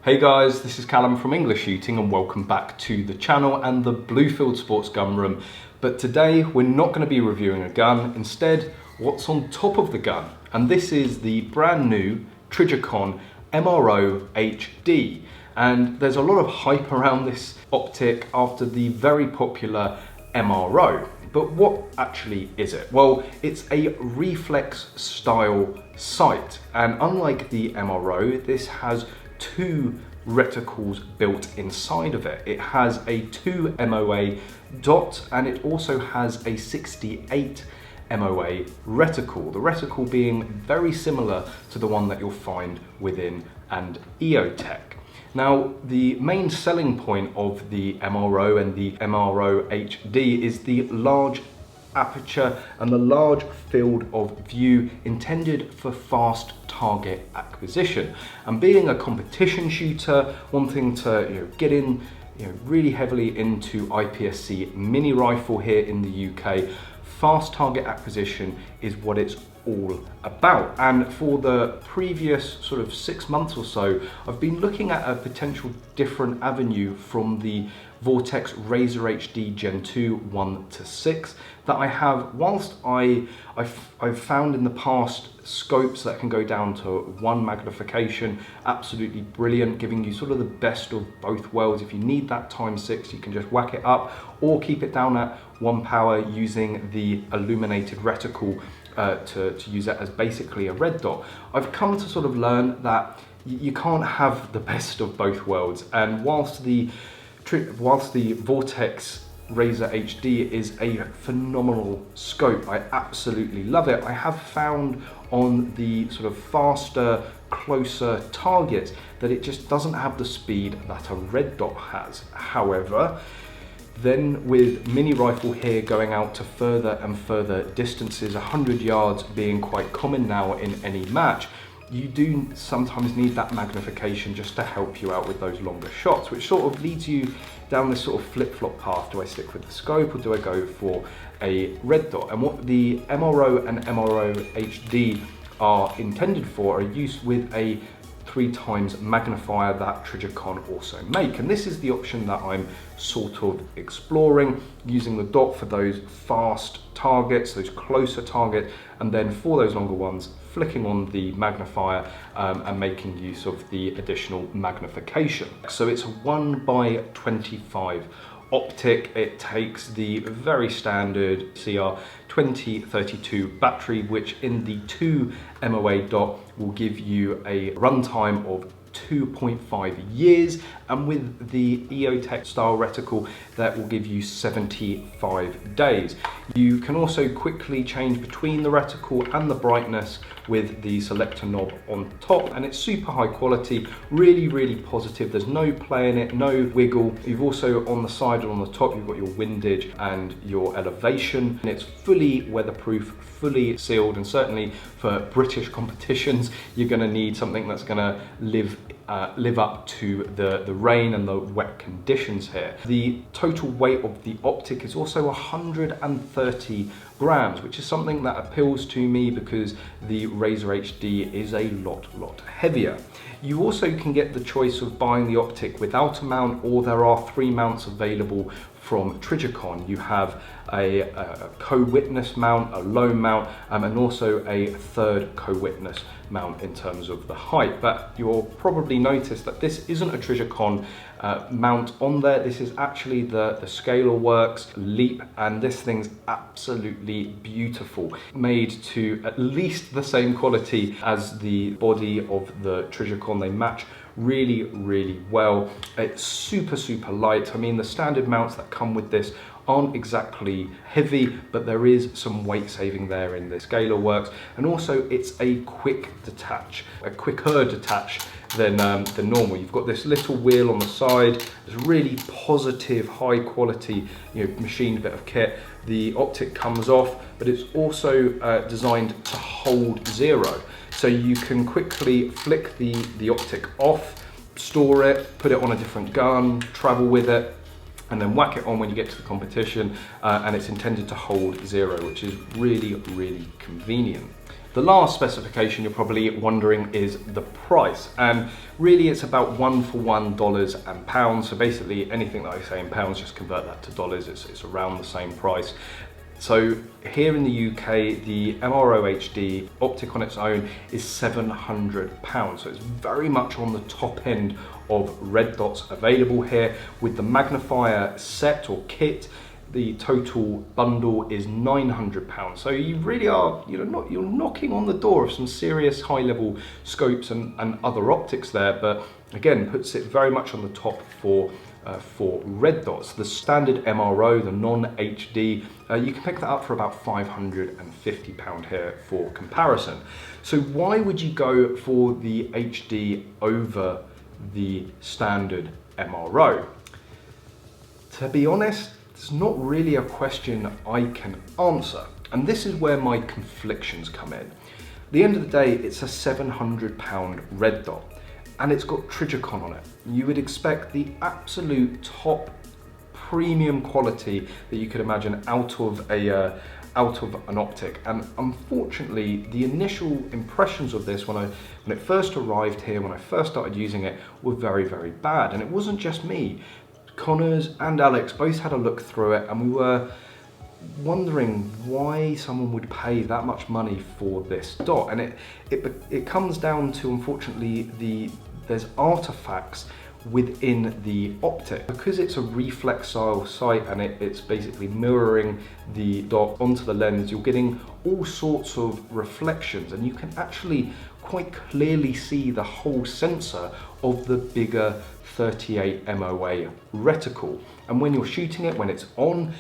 Hey guys, this is Callum from EnglishShooting and welcome back to the channel and the Bluefield Sports Gun Room. But today we're not going to be reviewing a gun, instead what's on top of the gun. And this is the brand new Trijicon MRO HD. And there's a lot of hype around this optic after the very popular MRO. But what actually is it? Well, it's a reflex style sight. And unlike the MRO, this has two reticles built inside of it. It has a 2 MOA dot and it also has a 68 MOA reticle. The reticle being very similar to the one that you'll find within an EOTech. Now, the main selling point of the MRO and the MRO HD is the large aperture and the large field of view intended for fast target acquisition. And being a competition shooter, wanting to get in really heavily into IPSC mini rifle here in the UK, fast target acquisition is what it's all about. And for the previous sort of 6 months or so, I've been looking at a potential different avenue from the Vortex Razor HD Gen 2 1 to 6 that I have. Whilst I've found in the past scopes that can go down to 1 magnification, absolutely brilliant, giving you sort of the best of both worlds. If you need that ×6, you can just whack it up or keep it down at 1 power using the illuminated reticle to use it as basically a red dot. I've come to sort of learn that you can't have the best of both worlds, and whilst the Vortex Razor HD is a phenomenal scope, I absolutely love it, I have found on the sort of faster, closer targets that it just doesn't have the speed that a red dot has. However, then with mini rifle here going out to further and further distances, 100 yards being quite common now in any match, you do sometimes need that magnification just to help you out with those longer shots, which sort of leads you down this sort of flip-flop path. Do I stick with the scope or do I go for a red dot? And what the MRO and MRO HD are intended for are used with a 3x magnifier that Trijicon also make. And this is the option that I'm sort of exploring, using the dot for those fast targets, those closer targets, and then for those longer ones, flicking on the magnifier and making use of the additional magnification. So it's a 1x25 optic. It takes the very standard CR2032 battery, which in the 2 MOA dot will give you a runtime of 2.5 years, and with the EOTech style reticle that will give you 75 days. You can also quickly change between the reticle and the brightness with the selector knob on top, and it's super high quality, really positive. There's no play in it, no wiggle. You've also on the side and on the top you've got your windage and your elevation, and it's fully weatherproof, fully sealed, and certainly for British competitions you're going to need something that's going to live up to the rain and the wet conditions here. The total weight of the optic is also 130 grams, which is something that appeals to me because the Razor HD is a lot heavier. You also can get the choice of buying the optic without a mount, or there are 3 mounts available from Trijicon. You have a co-witness mount, a low mount, and also a third co-witness mount in terms of the height. But you'll probably notice that this isn't a Trijicon mount on there. This is actually the Scalar Works Leap, and this thing's absolutely beautiful, made to at least the same quality as the body of the Trijicon. They match really well. It's super light. I mean, the standard mounts that come with this aren't exactly heavy, but there is some weight saving there in the Scalar Works, and also it's a quicker detach than normal. You've got this little wheel on the side. It's really positive, high quality, machined bit of kit. The optic comes off, but it's also designed to hold 0. So you can quickly flick the optic off, store it, put it on a different gun, travel with it, and then whack it on when you get to the competition, and it's intended to hold 0, which is really convenient. The last specification you're probably wondering is the price, and really it's about $1 for $1 and pounds. So basically anything that I say in pounds, just convert that to dollars, it's around the same price. So here in the UK, the MRO HD optic on its own is £700. So it's very much on the top end of red dots available here. With the magnifier set or kit, the total bundle is £900. So you really are, you're knocking on the door of some serious high-level scopes and other optics there, but again, puts it very much on the top for red dots. The standard MRO, the non-HD, you can pick that up for about £550 here for comparison. So why would you go for the HD over the standard MRO? To be honest, it's not really a question I can answer, and this is where my conflictions come in. At the end of the day, it's a £700 red dot, and it's got Trijicon on it. You would expect the absolute top premium quality that you could imagine out of an optic, and unfortunately the initial impressions of this when it first arrived here, when I first started using it, were very, very bad. And it wasn't just me. Connors and Alex both had a look through it, and we were wondering why someone would pay that much money for this dot. And it comes down to, unfortunately, there's artifacts within the optic. Because it's a reflexile sight and it's basically mirroring the dot onto the lens, you're getting all sorts of reflections, and you can actually quite clearly see the whole sensor of the bigger 38 MOA reticle. And when you're shooting it, when it's on,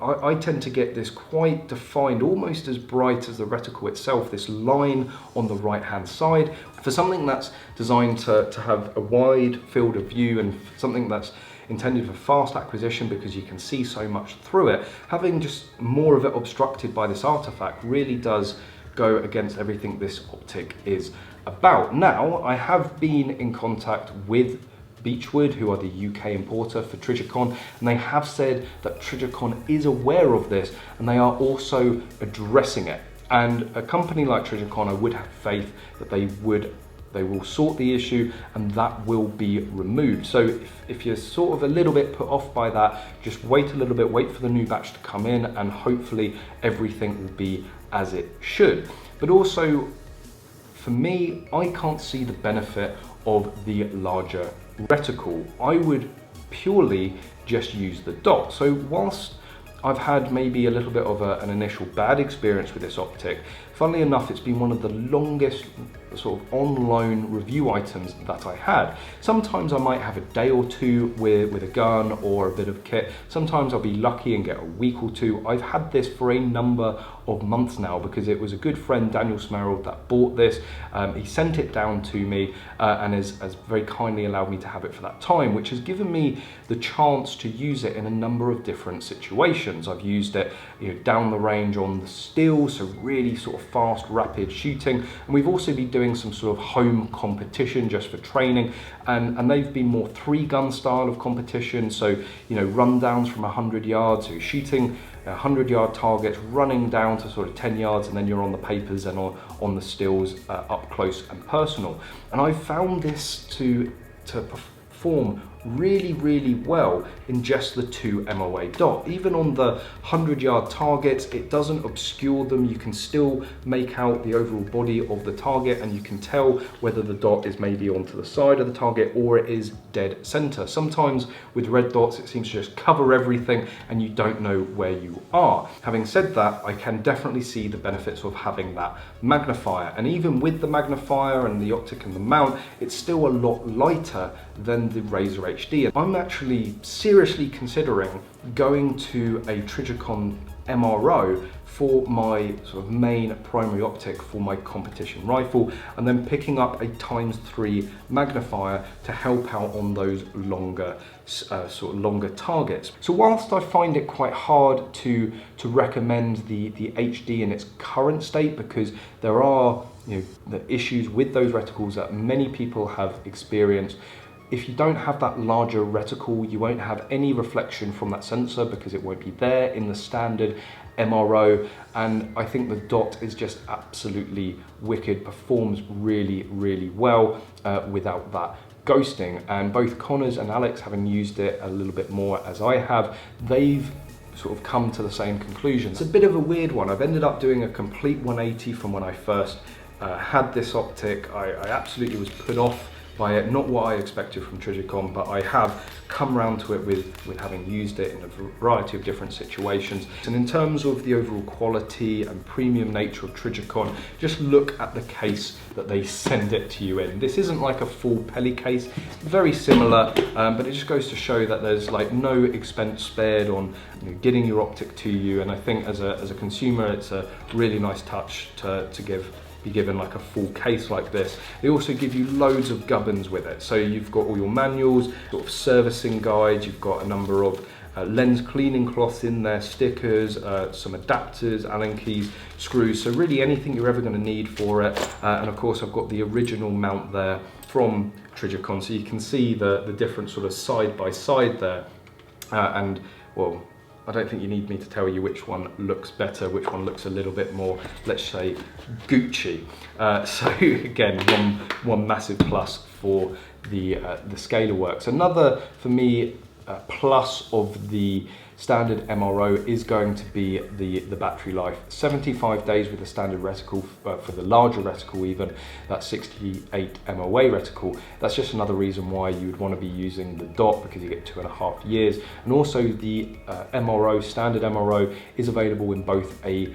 I tend to get this quite defined, almost as bright as the reticle itself, this line on the right hand side. For something that's designed to have a wide field of view, and something that's intended for fast acquisition because you can see so much through it, having just more of it obstructed by this artifact really does go against everything this optic is about. Now, I have been in contact with Beechwood, who are the UK importer for Trijicon, and they have said that Trijicon is aware of this and they are also addressing it. And a company like Trijicon, I would have faith that they will sort the issue and that will be removed. So if you're sort of a little bit put off by that, just wait a little bit, wait for the new batch to come in, and hopefully everything will be as it should. But also, for me, I can't see the benefit of the larger reticle. I would purely just use the dot. So whilst I've had maybe a little bit of an initial bad experience with this optic, funnily enough, it's been one of the longest sort of on loan review items that I had. Sometimes I might have a day or two with a gun or a bit of kit. Sometimes I'll be lucky and get a week or two. I've had this for a number of months now because it was a good friend, Daniel Smerald, that bought this. He sent it down to me and has very kindly allowed me to have it for that time, which has given me the chance to use it in a number of different situations. I've used it, down the range on the still, so really sort of fast, rapid shooting. And we've also been doing some sort of home competition just for training, and they've been more 3-gun style of competition. So, rundowns from 100 yards, so you're shooting 100-yard targets, running down to sort of 10 yards, and then you're on the papers and on the stills up close and personal. And I found this to perform really, really well in just the 2 MOA dot. Even on the 100-yard targets, it doesn't obscure them. You can still make out the overall body of the target, and you can tell whether the dot is maybe onto the side of the target or it is dead center. Sometimes with red dots, it seems to just cover everything and you don't know where you are. Having said that, I can definitely see the benefits of having that magnifier. And even with the magnifier and the optic and the mount, it's still a lot lighter than the Razor HD. I'm actually seriously considering going to a Trijicon MRO for my sort of main primary optic for my competition rifle, and then picking up a ×3 magnifier to help out on those longer longer targets. So whilst I find it quite hard to recommend the HD in its current state, because there are the issues with those reticles that many people have experienced, If you don't have that larger reticle, you won't have any reflection from that sensor because it won't be there in the standard MRO, and I think the dot is just absolutely wicked, performs really, really well without that ghosting. And both Connors and Alex, having used it a little bit more as I have, they've sort of come to the same conclusion. It's a bit of a weird one. I've ended up doing a complete 180 from when I first had this optic. I absolutely was put off by it, not what I expected from Trijicon, but I have come around to it with having used it in a variety of different situations. And in terms of the overall quality and premium nature of Trijicon, just look at the case that they send it to you in. This isn't like a full Pelly case, it's very similar, but it just goes to show that there's like no expense spared on getting your optic to you. And I think as a consumer, it's a really nice touch to be given like a full case like this. They also give you loads of gubbins with it. So you've got all your manuals, sort of servicing guides, you've got a number of lens cleaning cloths in there, stickers, some adapters, Allen keys, screws, so really anything you're ever going to need for it. And of course I've got the original mount there from Trijicon, so you can see the different sort of side by side there. And well, I don't think you need me to tell you which one looks better, which one looks a little bit more, let's say, Gucci. So again, one massive plus for the scalar works. Another, for me, plus of the standard MRO is going to be the battery life. 75 days with the standard reticle, for the larger reticle even, that 68 MOA reticle. That's just another reason why you would want to be using the dot, because you get 2.5 years. And also the MRO, standard MRO, is available in both a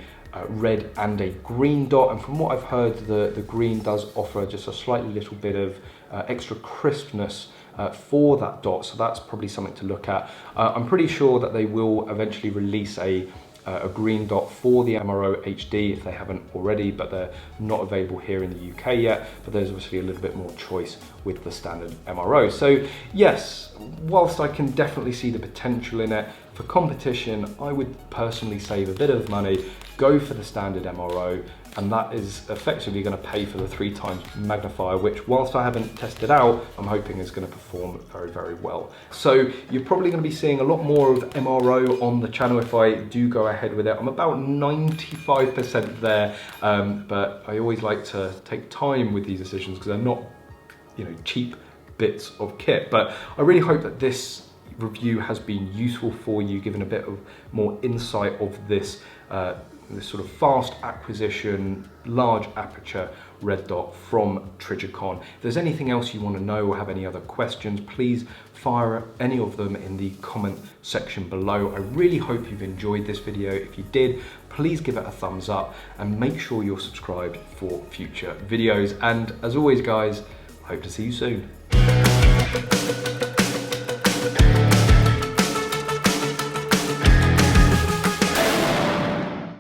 red and a green dot, and from what I've heard, the green does offer just a slightly little bit of extra crispness for that dot, so that's probably something to look at. I'm pretty sure that they will eventually release a green dot for the MRO HD if they haven't already, but they're not available here in the UK yet, but there's obviously a little bit more choice with the standard MRO. So yes, whilst I can definitely see the potential in it, for competition I would personally save a bit of money, go for the standard MRO, and that is effectively going to pay for the 3x magnifier, which whilst I haven't tested out, I'm hoping is going to perform very, very well. So you're probably going to be seeing a lot more of MRO on the channel if I do go ahead with it. I'm about 95% there, but I always like to take time with these decisions because they're not, cheap bits of kit. But I really hope that this review has been useful for you, given a bit of more insight of this this sort of fast acquisition, large aperture red dot from Trijicon. If there's anything else you want to know or have any other questions, please fire any of them in the comment section below. I really hope you've enjoyed this video. If you did, please give it a thumbs up and make sure you're subscribed for future videos. And as always, guys, I hope to see you soon.